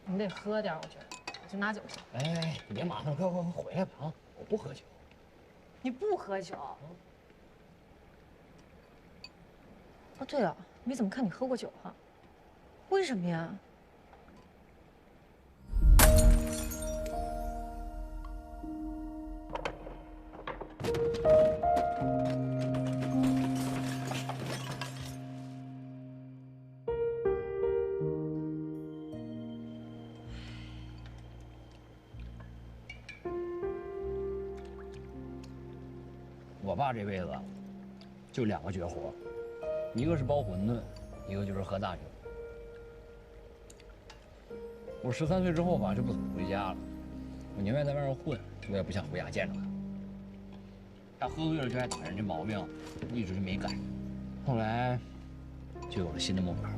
你得喝点，我觉得，就拿酒去。哎，你别马上，快回来吧啊！我不喝酒。你不喝酒？哦，对了，你怎么看你喝过酒哈？为什么呀？我爸这辈子就2个绝活，一个是包馄饨，一个就是喝大酒。我13岁之后吧，就不怎么回家了，我宁愿在外面混，我也不想回家见着他。他喝醉了就爱打人这毛病，一直就没改。后来就有了新的目标。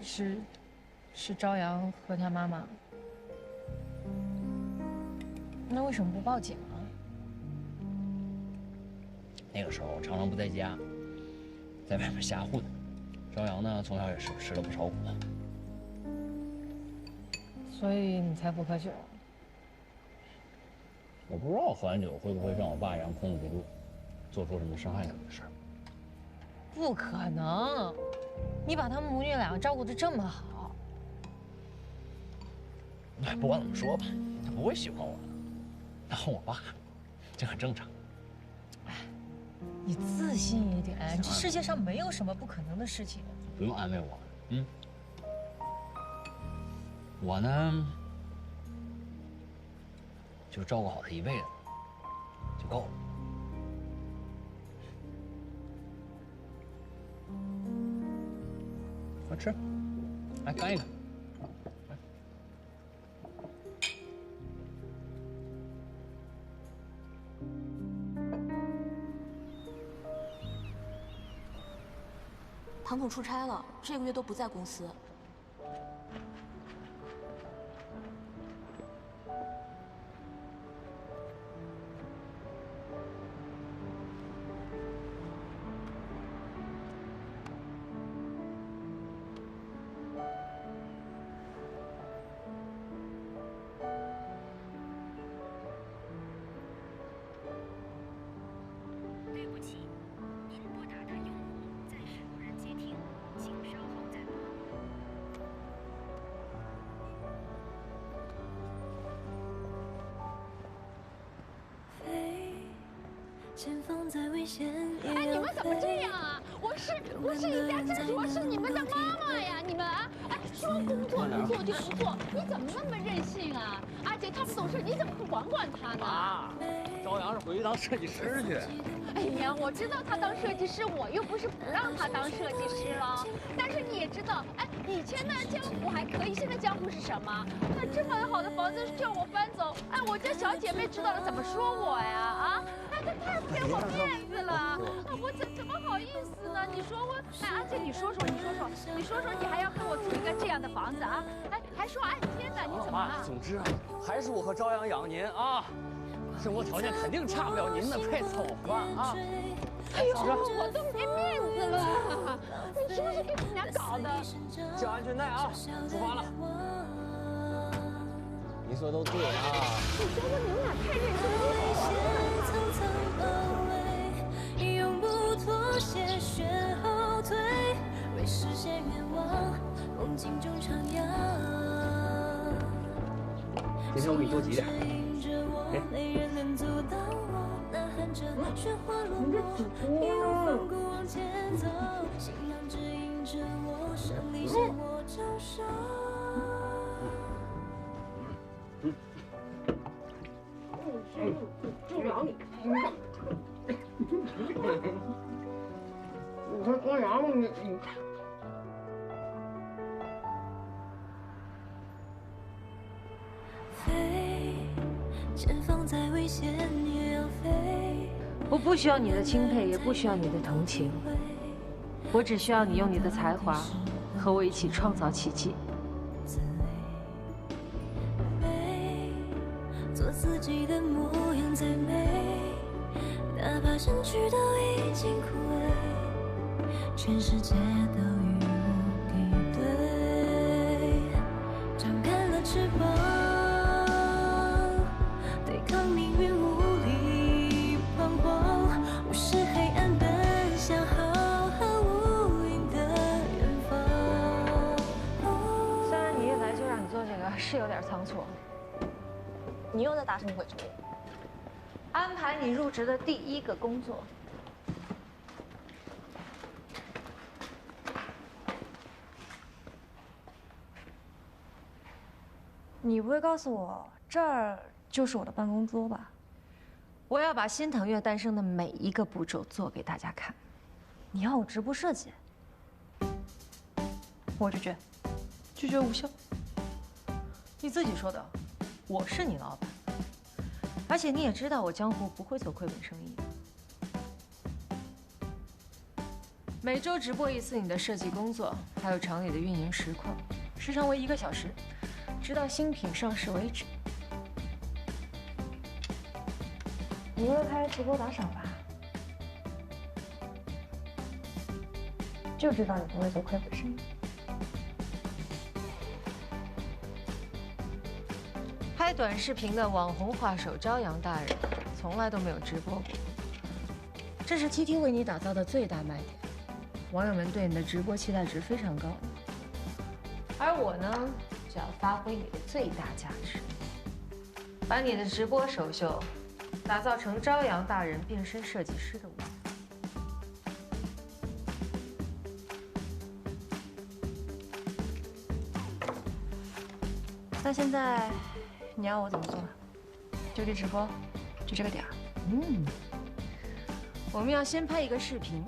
是朝阳和他妈妈。那为什么不报警啊？那个时候常常不在家，在外面瞎混。朝阳呢，从小也是吃了不少苦。所以你才不喝酒？我不知道喝完酒会不会像我爸一样控制不住，做出什么伤害他们的事儿。不可能，你把他们母女俩照顾得这么好。哎，不管怎么说吧，他不会喜欢我的，他恨我爸，这很正常。哎，你自信一点，这世界上没有什么不可能的事情。不用安慰我，我呢，就照顾好他一辈子就够了。快吃，来干一个。唐总出差了，这个月都不在公司。对不起，您拨打的用户暂时无人接听，请稍后再拨。哎，你们怎么这样啊？我是一家之主，我是你们的妈妈呀！你们啊，哎，说工作不做就不做，你怎么那么任性啊？而且他不懂事，你怎么不管管他呢？啊，朝阳是回去当设计师去。哎呀，我知道他当设计师，我又不是不让他当设计师了。但是你也知道，哎，以前的江湖还可以，现在江湖是什么？那这么好的房子叫我搬走，哎，我家小姐妹知道了怎么说我呀？啊，哎，他太不给我面子了，啊，我怎么好意思呢？你说我，哎，而且你说说，你还要跟我住一个这样的房子啊？哎，还说按揭呢，你怎么了？总之啊，还是我和朝阳养您啊。生活条件肯定差不了您的，快走吧啊！哎呦，我都没面子了，你是不是给你俩搞的？系好安全带啊，出发了。你说的都对啊。你觉得你们俩太认真今天我给你多挤点。你这主就咬你！我说我咬你！我不需要你的钦佩，也不需要你的同情，我只需要你用你的才华和我一起创造奇迹。做自己的模样再美，哪怕身躯都已经枯萎，全世界都与我敌对。翅膀，对抗命运无力彷徨，无视黑暗，奔向浩瀚无垠的远方。虽然你一来就让你做这个是有点仓促，你又在打什么鬼主意？安排你入职的第一个工作。你不会告诉我这儿就是我的办公桌吧？我要把新腾跃诞生的每一个步骤做给大家看。你要我直播设计？我拒绝，拒绝无效。你自己说的，我是你老板，而且你也知道我江湖不会做亏本生意。每周直播一次你的设计工作，还有厂里的运营实况，时长为1个小时，直到新品上市为止。你会开直播打赏吧？就知道你不会做亏本生意。拍短视频的网红画手朝阳大人，从来都没有直播过。这是 TT 为你打造的最大卖点，网友们对你的直播期待值非常高。而我呢，就要发挥你的最大价值，把你的直播首秀打造成朝阳大人变身设计师的舞台。那现在你要我怎么做？就地直播，就这个点儿。我们要先拍一个视频，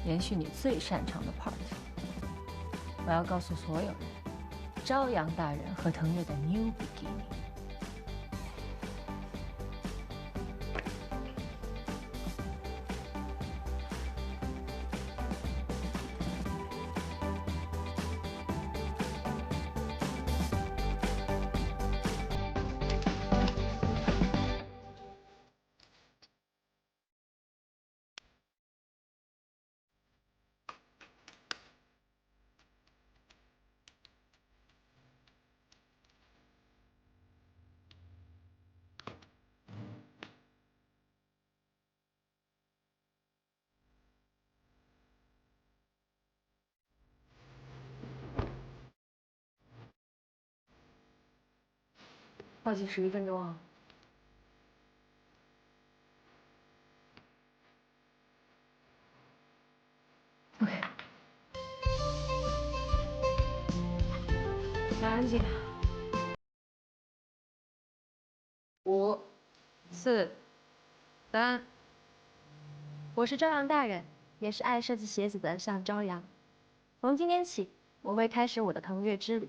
延续你最擅长的 part。我要告诉所有人，朝阳大人和腾跃的 new beginning。倒计时1分钟啊。OK， 小安静。5、4、3。我是朝阳大人，也是爱设计鞋子的向朝阳。从今天起，我会开始我的腾跃之旅，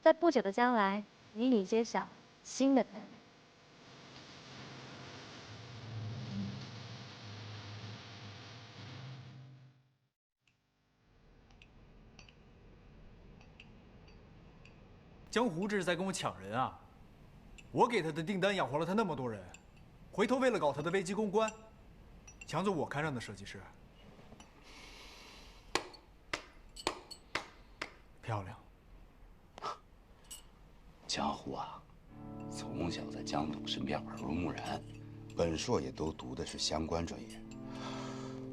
在不久的将来，与你揭晓新的腾跃。江湖这是在跟我抢人啊！我给他的订单养活了他那么多人，回头为了搞他的危机公关，抢走我看上的设计师，漂亮。江湖啊，从小在江董身边耳濡目染，本硕也都读的是相关专业。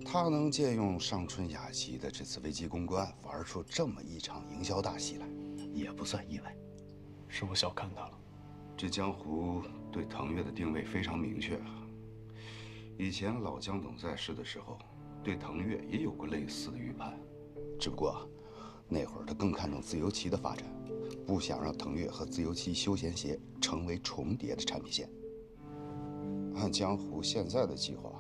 他能借用上春雅集的这次危机公关，玩出这么一场营销大戏来，也不算意外。是我小看他了。这江湖对腾跃的定位非常明确啊。以前老江董在世的时候，对腾跃也有过类似的预判，只不过那会儿他更看重自由骑的发展，不想让腾跃和自由骑休闲鞋成为重叠的产品线。按江湖现在的计划，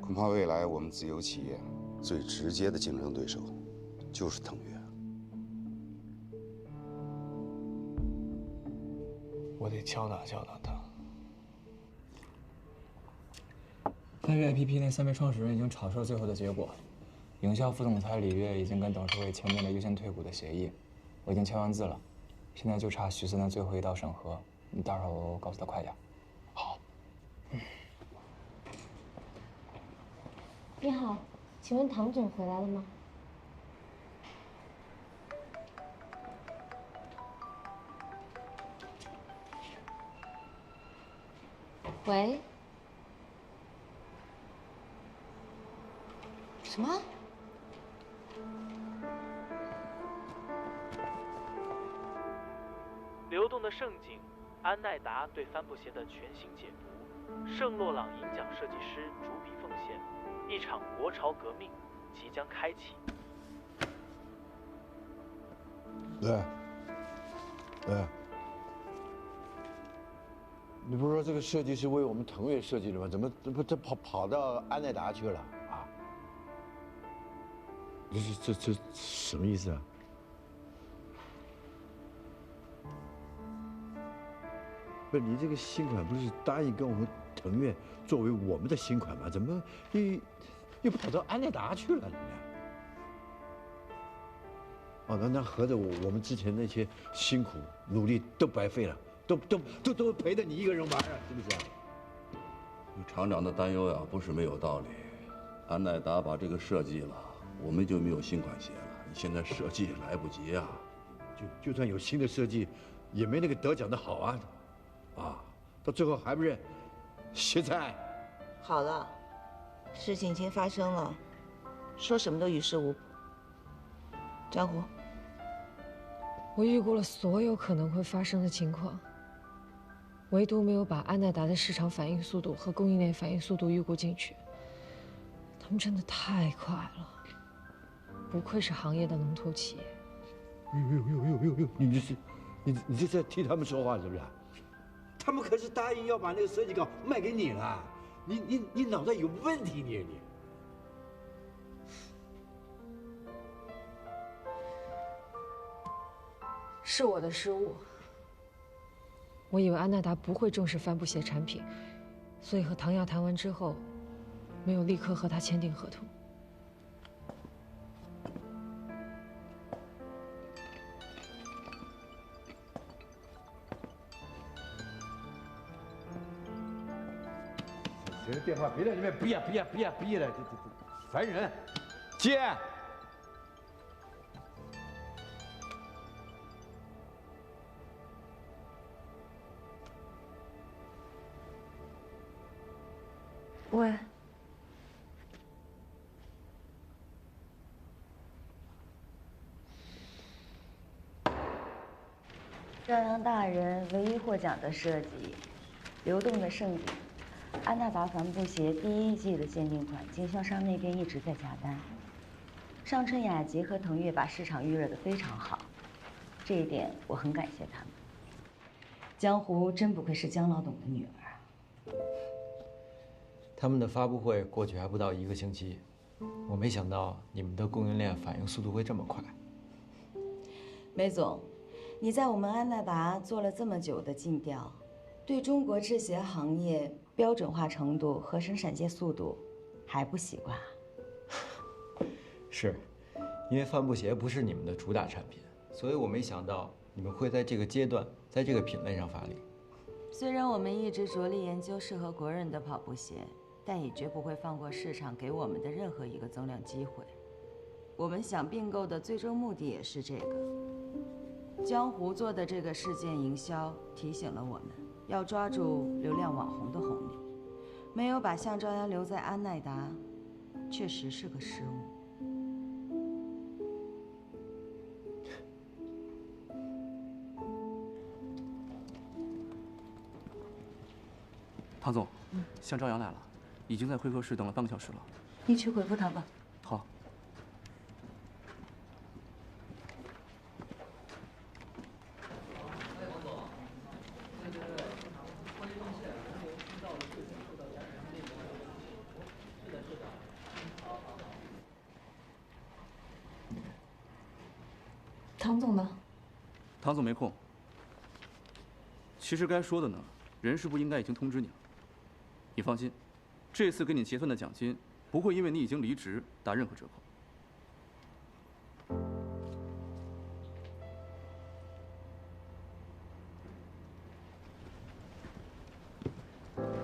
恐怕未来我们自由企业最直接的竞争对手就是腾跃。我得敲打敲打他。腾跃 APP 那3位创始人已经炒出了最后的结果，营销副总裁李跃已经跟董事会签订了优先退股的协议，我已经签完字了，现在就差徐森的最后一道审核，你到时候告诉他快点。好。你好，请问唐总回来了吗？喂？什么？流动的盛景，安奈达对帆布鞋的全新解读，圣洛朗银奖设计师主笔奉献，一场国潮革命即将开启。你不是说这个设计是为我们腾越设计的吗？怎么这跑到安奈达去了啊？这什么意思啊？不是你这个新款不是答应跟我们腾越作为我们的新款吗？怎么又跑到安奈达去了？哦，那合着我们之前那些辛苦努力都白费了。都陪着你一个人玩啊，是不是？厂长的担忧呀，不是没有道理。安奈达把这个设计了，我们就没有新款鞋了。你现在设计来不及啊！就算有新的设计，也没那个得奖的好啊！到最后还不是歇菜？好了，事情已经发生了，说什么都于事无补。江湖，我预估了所有可能会发生的情况。唯独没有把安奈达的市场反应速度和供应链反应速度预估进去。他们真的太快了，不愧是行业的龙头企业。你这在替他们说话是不是？他们可是答应要把那个设计稿卖给你了，你脑袋有问题你。是我的失误。我以为安奈达不会重视帆布鞋产品，所以和唐亚谈完之后，没有立刻和他签订合同。谁的电话？别在里面逼的，这烦人！接。喂，朝阳大人唯一获奖的设计，流动的盛景，安娜达帆布鞋第1季的限定款，经销商那边一直在加单。上春雅集和腾越把市场预热得非常好，这一点我很感谢他们。江湖真不愧是江老董的女儿。他们的发布会过去还不到1个星期，我没想到你们的供应链反应速度会这么快。梅总，你在我们安奈达做了这么久的尽调，对中国制鞋行业标准化程度和生产线速度还不习惯啊？是，因为帆布鞋不是你们的主打产品，所以我没想到你们会在这个阶段，在这个品类上发力。虽然我们一直着力研究适合国人的跑步鞋，但也绝不会放过市场给我们的任何一个增量机会。我们想并购的最终目的也是这个。江湖做的这个事件营销提醒了我们，要抓住流量网红的红利，没有把向朝阳留在安奈达，确实是个失误。唐总，向朝阳来了，已经在会客室等了半个小时了。你去回复他吧。好。唐总呢？唐总没空。其实该说的呢，人事部应该已经通知你了。你放心，这次给你结算的奖金不会因为你已经离职打任何折扣。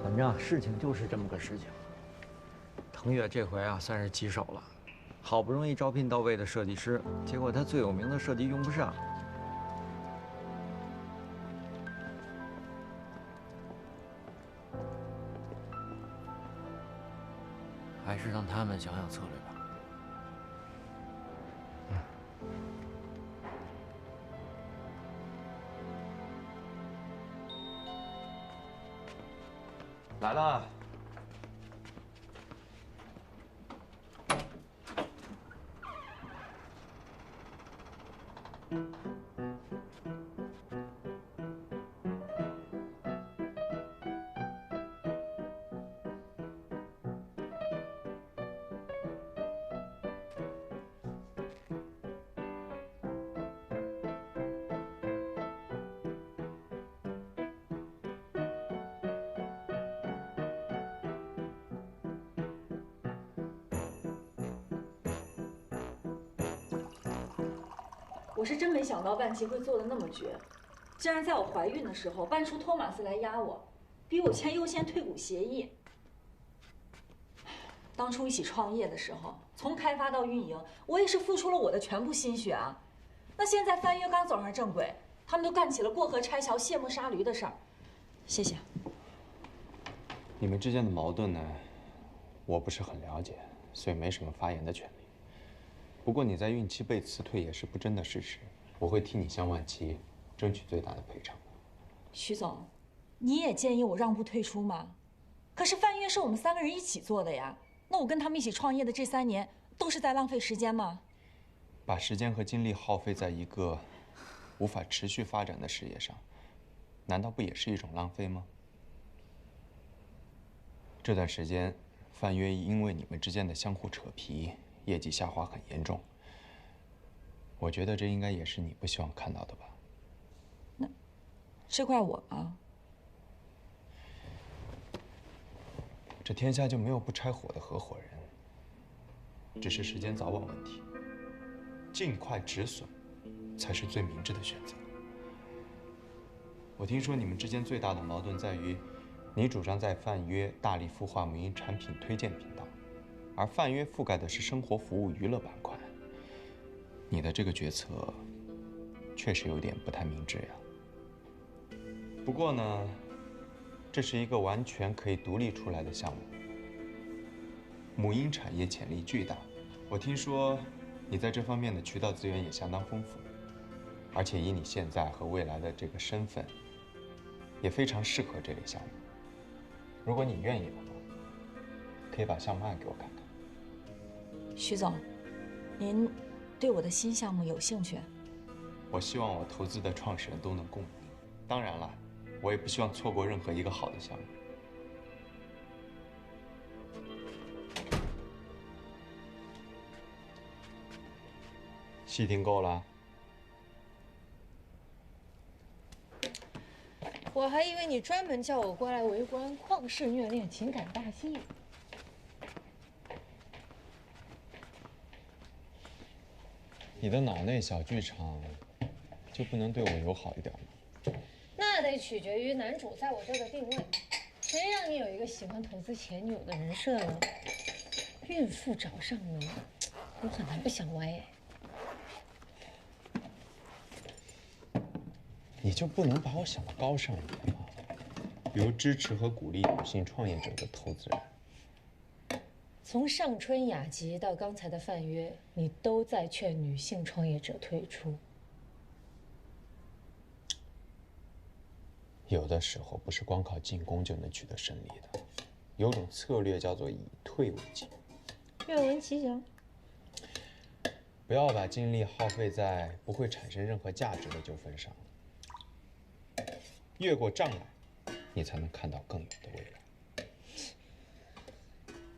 反正事情就是这么个事情。腾越这回啊算是棘手了，好不容易招聘到位的设计师，结果他最有名的设计用不上。让他们想想策略吧。来了。我是真没想到万琪会做的那么绝，竟然在我怀孕的时候搬出托马斯来压我，逼我签优先退股协议。当初一起创业的时候，从开发到运营，我也是付出了我的全部心血啊。那现在翻约刚走上正轨，他们就干起了过河拆桥、卸磨杀驴的事儿。谢谢。你们之间的矛盾呢，我不是很了解，所以没什么发言的权利。不过你在孕期被辞退也是不争的事实，我会替你向万琪争取最大的赔偿。徐总，你也建议我让步退出吗？可是范约是我们3个人一起做的呀，那我跟他们一起创业的这3年都是在浪费时间吗？把时间和精力耗费在一个无法持续发展的事业上，难道不也是一种浪费吗？这段时间，范约因为你们之间的相互扯皮，业绩下滑很严重。我觉得这应该也是你不希望看到的吧？那这怪我吗？这天下就没有不拆伙的合伙人，只是时间早晚问题。尽快止损，才是最明智的选择。我听说你们之间最大的矛盾在于，你主张在范约大力孵化母婴产品推荐频道，而范约覆盖的是生活服务娱乐板块。你的这个决策确实有点不太明智呀。不过呢，这是一个完全可以独立出来的项目，母婴产业潜力巨大。我听说你在这方面的渠道资源也相当丰富，而且以你现在和未来的这个身份，也非常适合这类项目。如果你愿意的话，可以把项目案给我看看。徐总，您对我的新项目有兴趣？我希望我投资的创始人都能共赢。当然了，我也不希望错过任何一个好的项目。戏听够了？我还以为你专门叫我过来围观旷世虐恋情感大戏。你的脑内小剧场就不能对我友好一点吗？那得取决于男主在我这个定位。谁让你有一个喜欢投资前女友的人设呢？孕妇找上门，我很难不想歪哎。你就不能把我想的高尚一点吗？比如支持和鼓励女性创业者的投资人。从上春雅集到刚才的范约，你都在劝女性创业者退出。有的时候不是光靠进攻就能取得胜利的，有种策略叫做以退为进。愿闻其详。不要把精力耗费在不会产生任何价值的纠纷上。越过障碍，你才能看到更远的未来。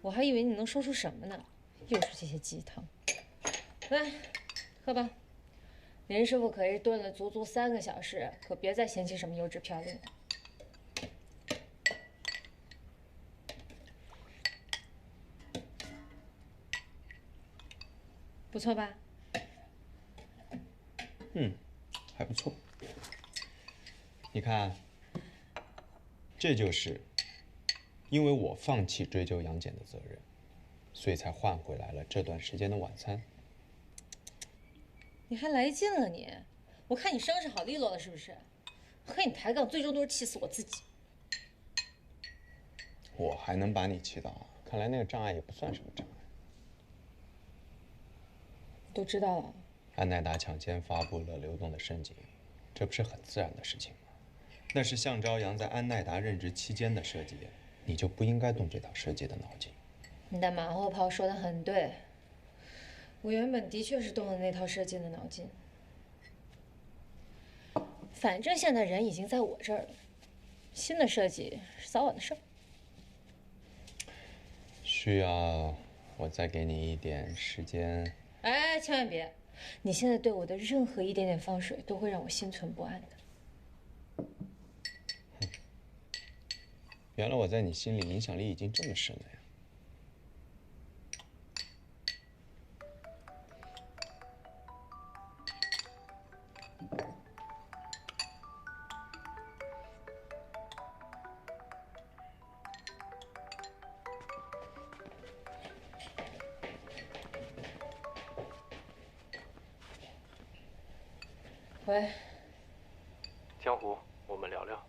我还以为你能说出什么呢，又是这些鸡汤。来，喝吧。林师傅可是炖了足足3个小时，可别再嫌弃什么油脂飘零了。不错吧？还不错。你看，这就是因为我放弃追究杨戬的责任，所以才换回来了这段时间的晚餐。你还来劲了你？我看你伤势好利落了是不是？和你抬杠最终都是气死我自己。我还能把你气到啊？看来那个障碍也不算什么障碍。都知道了。安奈达抢先发布了流动的申请，这不是很自然的事情吗？那是向朝阳在安奈达任职期间的设计，你就不应该动这套设计的脑筋。你的马后炮说得很对，我原本的确是动了那套设计的脑筋。反正现在人已经在我这儿了，新的设计是早晚的事儿。需要我再给你一点时间？哎，千万别！你现在对我的任何一点点放水，都会让我心存不安的。原来我在你心里影响力已经这么深了呀！喂，江湖，我们聊聊。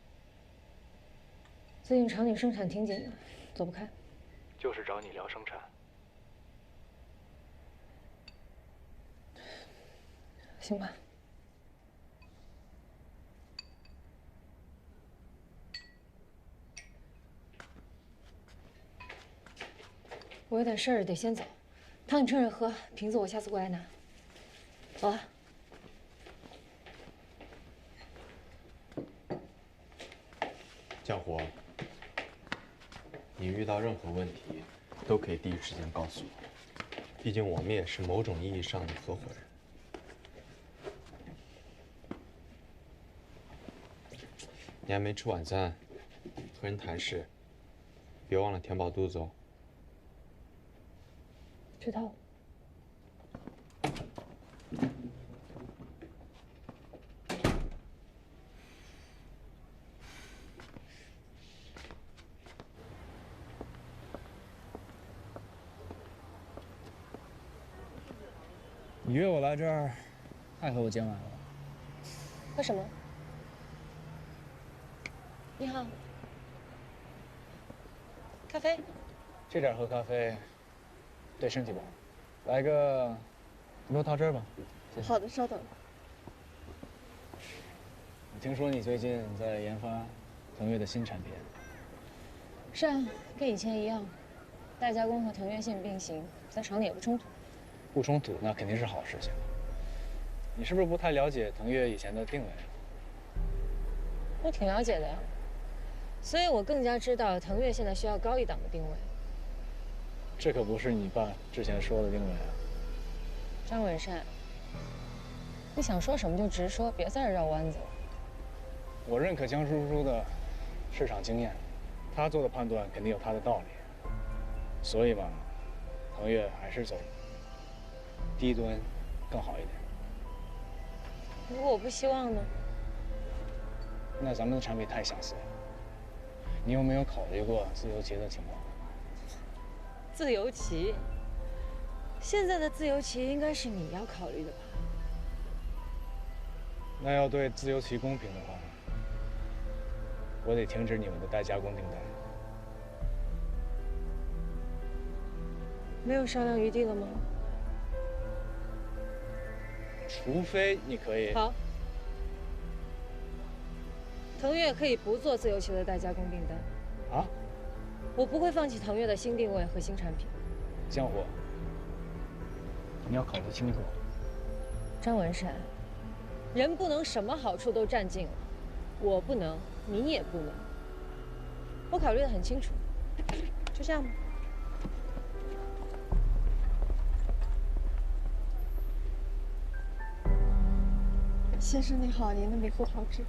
最近厂里生产挺紧的，走不开。就是找你聊生产。行吧。我有点事儿，得先走。汤你趁热喝，瓶子我下次过来拿。走了。江湖，你遇到任何问题，都可以第一时间告诉我。毕竟我们也是某种意义上的合伙人。你还没吃晚餐，和人谈事，别忘了填饱肚子哦。知道了。你约我来这儿，太和我见外了。喝什么？你好。咖啡。这点喝咖啡，对身体不好。来个牛头桃汁吧。谢谢。好的，稍等。我听说你最近在研发腾越的新产品。是啊，跟以前一样，代加工和腾越线并行，在厂里也不冲突。不冲突，那肯定是好事情。你是不是不太了解腾越以前的定位？我挺了解的呀，所以我更加知道腾越现在需要高一档的定位。这可不是你爸之前说的定位啊。张文善，你想说什么就直说，别在这绕弯子了。我认可江叔叔的市场经验，他做的判断肯定有他的道理。所以嘛，腾越还是走低端更好一点。如果我不希望呢？那咱们的产品太相似了。你有没有考虑过自由骑的情况？自由骑，现在的自由骑应该是你要考虑的吧？那要对自由骑公平的话，我得停止你们的代加工订单。没有商量余地了吗？除非你可以。好，腾越可以不做自由骑的代加工订单。啊？我不会放弃腾越的新定位和新产品。江湖，你要考虑清楚。张文善，人不能什么好处都占尽了，我不能，你也不能。我考虑得很清楚，就这样吧。先生你好，您的猕猴桃汁。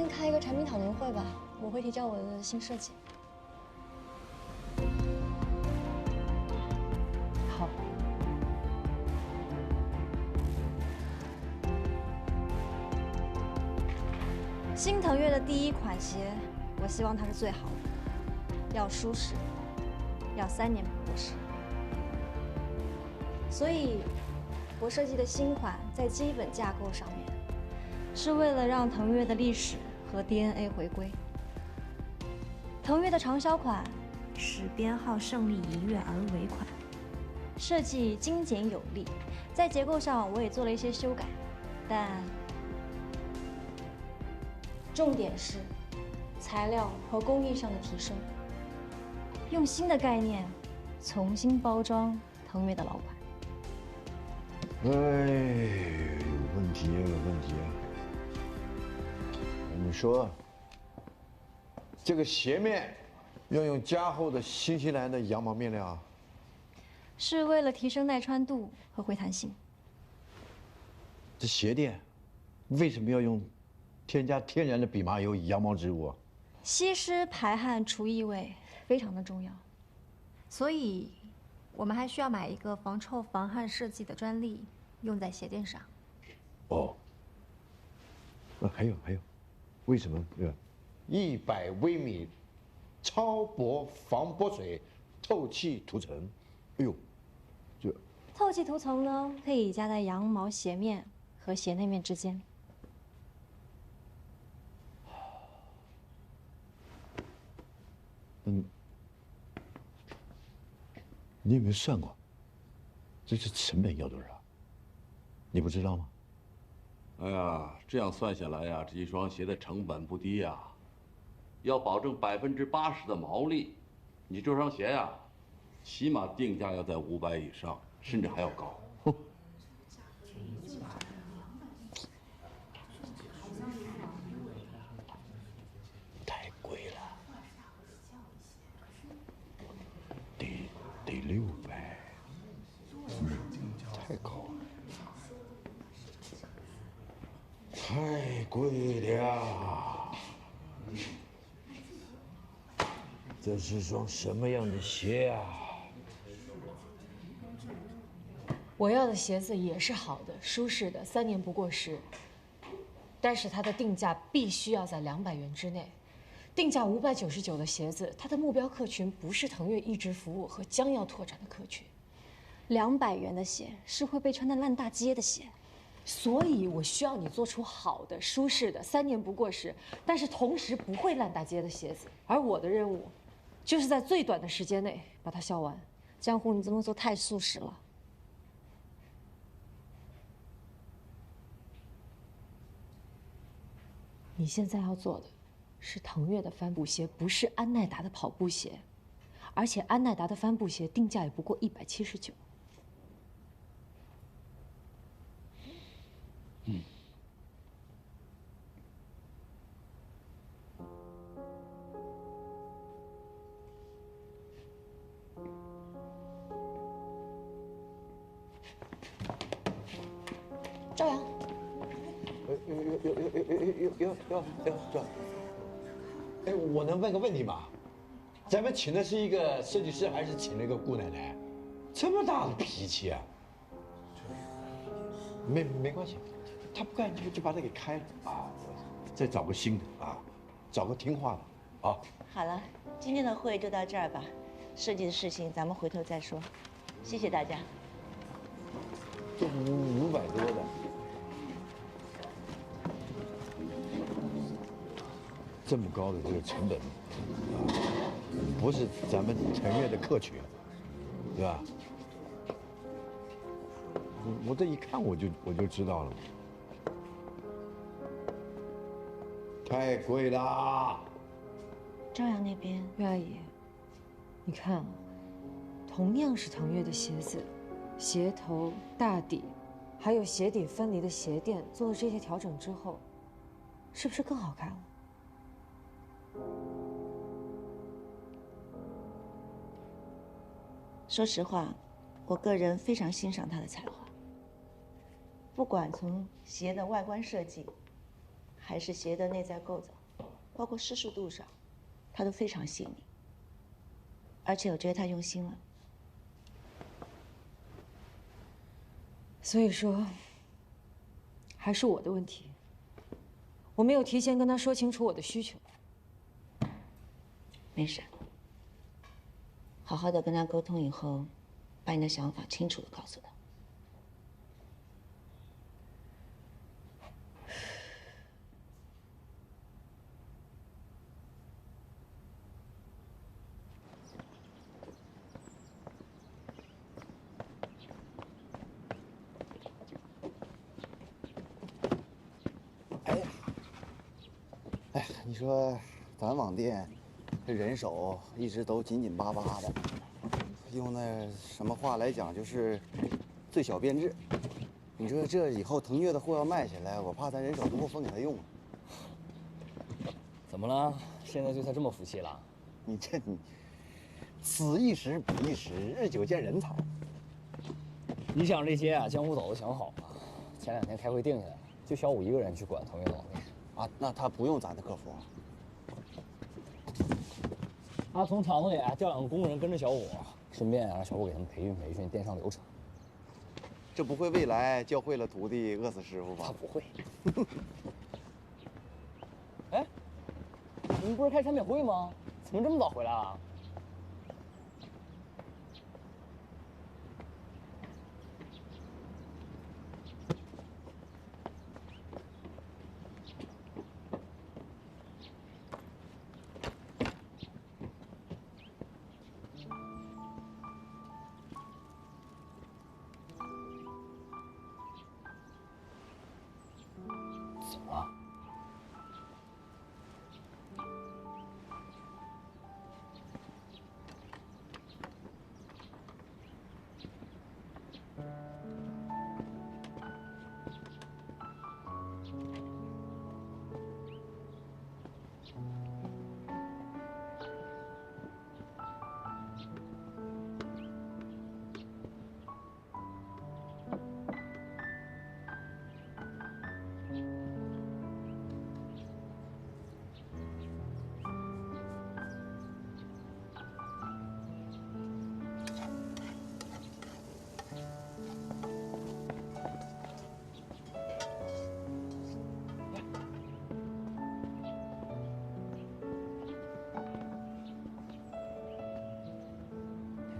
们开一个产品讨论会吧，我会提交我的新设计。好。新腾越的第一款鞋，我希望它是最好的，要舒适，要3年不过时。所以，我设计的新款在基本架构上面，是为了让腾越的历史和 DNA 回归。腾越的长销款是编号胜利一跃而为款，设计精简有力，在结构上我也做了一些修改，但重点是材料和工艺上的提升，用新的概念重新包装腾越的老款。哎，有问题啊，有问题啊！你说，这个鞋面要用加厚的新西兰的羊毛面料啊？是为了提升耐穿度和回弹性。这鞋垫为什么要用添加天然的比麻油羊毛织物啊？吸湿排汗除异味非常的重要，所以我们还需要买一个防臭防汗设计的专利，用在鞋垫上。哦，还有，为什么100微米超薄防泼水透气涂层？哎呦，这透气涂层呢，可以加在羊毛鞋面和鞋内面之间。你有没有算过，这成本要多少？你不知道吗？哎呀，这样算下来呀，这一双鞋的成本不低呀，要保证80%的毛利，你这双鞋呀，起码定价要在500以上，甚至还要高。太贵了，得600，太高了。太贵了！这是双什么样的鞋啊？我要的鞋子也是好的、舒适的，3年不过时。但是它的定价必须要在200元之内。定价599的鞋子，它的目标客群不是腾越一直服务和将要拓展的客群。200元的鞋是会被穿得烂大街的鞋。所以我需要你做出好的、舒适的、3年不过时，但是同时不会烂大街的鞋子。而我的任务，就是在最短的时间内把它销完。江湖，你这么做太速食了。你现在要做的，是腾越的帆布鞋，不是安耐达的跑步鞋。而且安耐达的帆布鞋定价也不过179。朝阳，哎，我能问个问题吗？咱们请的是一个设计师，还是请了一个姑奶奶？这么大的脾气啊！没关系，他不干就把他给开了啊！再找个新的啊，找个听话的啊。好了，今天的会就到这儿吧，设计的事情咱们回头再说。谢谢大家。这500多的。这么高的这个成本，不是咱们腾越的客群，对吧？我这一看我就知道了，太贵啦！朝阳那边，岳阿姨，你看啊，同样是腾越的鞋子，鞋头、大底，还有鞋底分离的鞋垫，做了这些调整之后，是不是更好看了？说实话，我个人非常欣赏他的才华。不管从鞋的外观设计，还是鞋的内在构造，包括识数度上，他都非常细腻。而且我觉得他用心了。所以说，还是我的问题，我没有提前跟他说清楚我的需求。没事，好好的跟他沟通以后，把你的想法清楚的告诉他。哎，你说咱网店这人手一直都紧紧巴巴的，用那什么话来讲就是最小编制。你说这以后腾越的货要卖起来，我怕咱人手不够分给他用。怎么了？现在对他这么服气了？你此一时彼一时，日久见人才。你想这些啊，江湖早都想好了。前2天开会定下来了，就小武一个人去管腾越的网店。啊，那他不用咱的客服。他从厂子里调2个工人跟着小武，顺便让小武给他们培训电商流程。这不会未来教会了徒弟饿死师傅吧？他不会。哎，你们不是开产品会吗？怎么这么早回来啊？怎么了？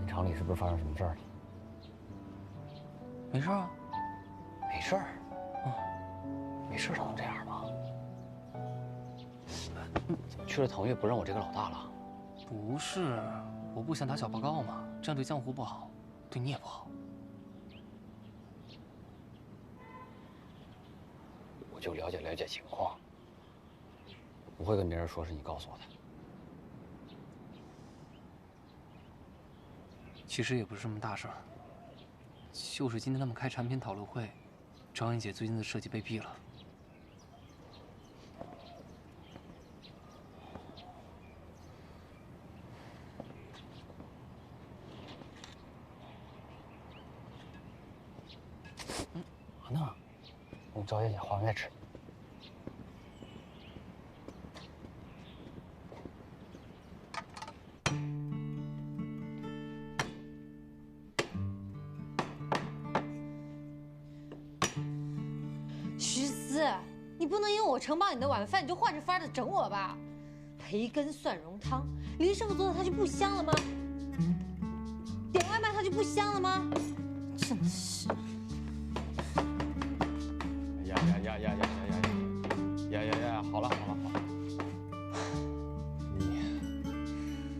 厂里是不是发生什么事儿了？没事啊，没事儿。没事儿，他能这样吗？怎么去了腾越不认我这个老大了？不是，我不想打小报告嘛，这样对江湖不好，对你也不好。我就了解情况，不会跟别人说是你告诉我的。其实也不是什么大事儿，就是今天他们开产品讨论会，张英姐最近的设计被毙了。嘛呢？我们早点去画完再吃。徐思，你不能因为我承包你的晚饭，你就换着法的整我吧？培根蒜蓉汤，林师傅做的它就不香了吗？点外卖它就不香了吗？真的是。呀！好了，你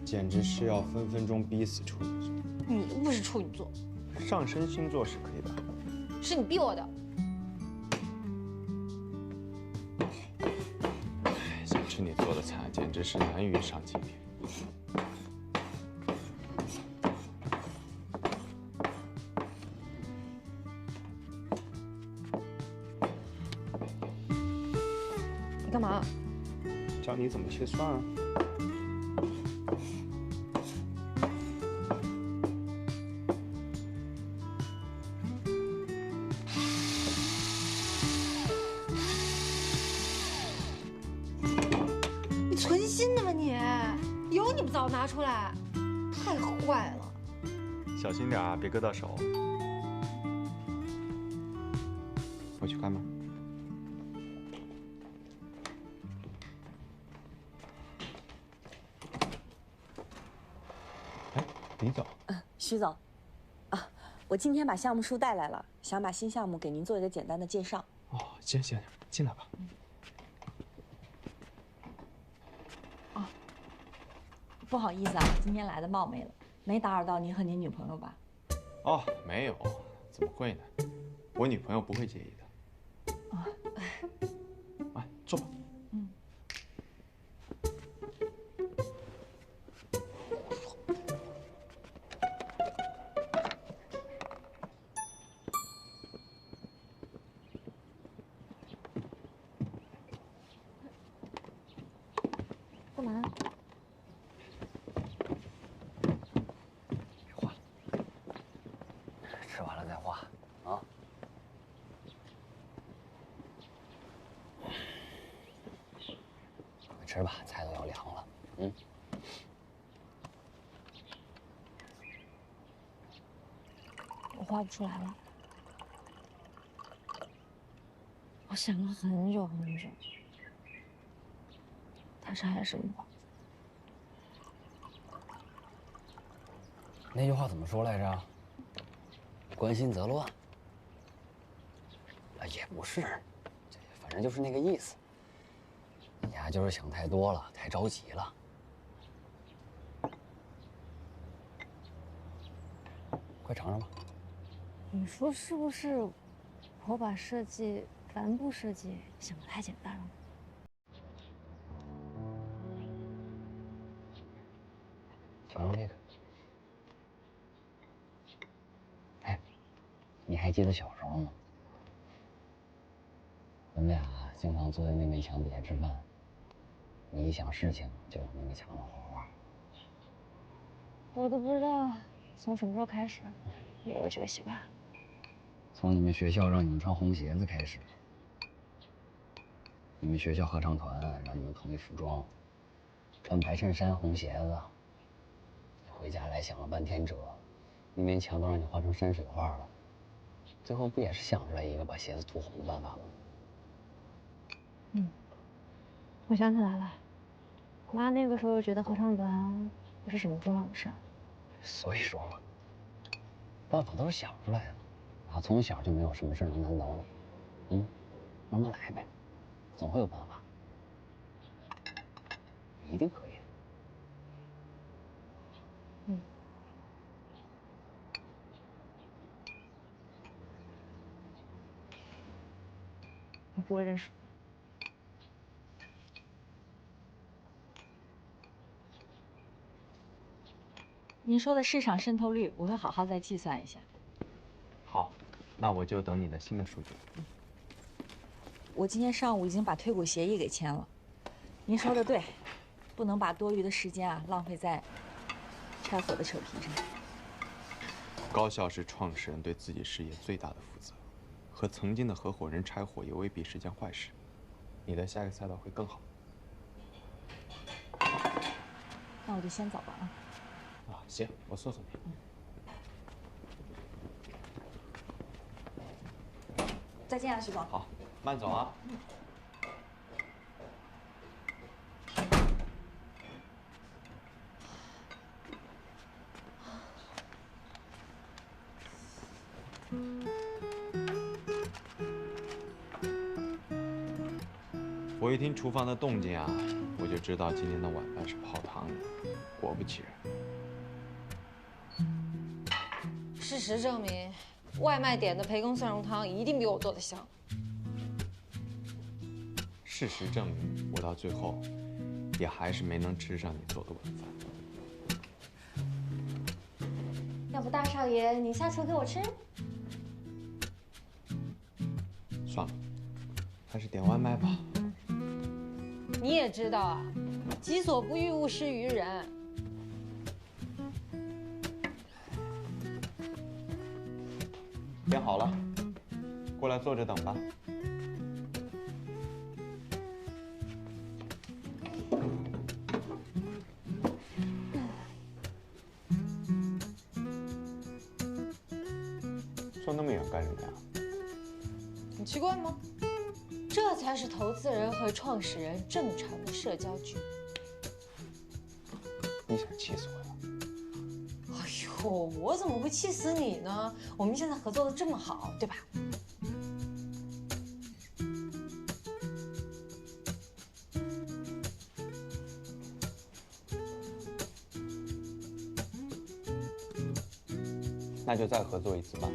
简直是要分分钟逼死处女座。你又不是处女座，上升星座是可以的。是你逼我的。想吃你做的菜，简直是难于上青天。你干嘛？教你怎么切蒜啊。你心的吗你？有你不早拿出来，太坏了。小心点啊，别割到手。我去开门。哎，李总。徐总，啊，我今天把项目书带来了，想把新项目给您做一个简单的介绍。哦，行，进来吧。不好意思啊，今天来的冒昧了，没打扰到您和您女朋友吧？哦，没有，怎么会呢？我女朋友不会介意的。哎，坐吧。干嘛？吃完了再画啊。快吃吧，菜都要凉了。我画不出来了。我想了很久很久，但是还是我。那句话怎么说来着？关心则乱。也不是，反正就是那个意思。你呀，就是想太多了，太着急了。快尝尝吧。你说是不是我把帆布设计想得太简单了？尝尝这个。哎，你还记得小时候吗？我们俩经常坐在那面墙底下吃饭，你一想事情就往那个墙上画。我都不知道从什么时候开始有了这个习惯。从你们学校让你们穿红鞋子开始，你们学校合唱团让你们统一服装，穿白衬衫红鞋子。回家来想了半天辙，那面墙都让你画成山水画了，最后不也是想出来一个把鞋子涂红的办法吗？我想起来了，妈那个时候觉得合唱团不是什么重要的事儿。所以说嘛，办法都是想出来的。啊，从小就没有什么事能难倒你，慢慢来呗，总会有办法，你一定可以的。我不会认输。您说的市场渗透率，我会好好再计算一下。好，那我就等你的新的数据。我今天上午已经把退股协议给签了。您说的对，不能把多余的时间浪费在拆伙的扯皮上。高效是创始人对自己事业最大的负责，和曾经的合伙人拆伙也未必是件坏事。你的下一个赛道会更好。那我就先走了啊。行，我送送你。再见啊，徐总。好，慢走啊。我一听厨房的动静啊，我就知道今天的晚饭是泡汤的。果不其然。事实证明，外卖点的培根蒜蓉汤一定比我做的香。事实证明，我到最后也还是没能吃上你做的晚饭。要不大少爷你下厨给我吃？算了，还是点外卖吧。你也知道啊，己所不欲，勿施于人。点好了，过来坐着等吧。说那么远干什么呀？你奇怪吗？这才是投资人和创始人正常的社交距离。你想气死我呀？哎呦，我怎么会气死你呢？我们现在合作的这么好，对吧？那就再合作一次吧。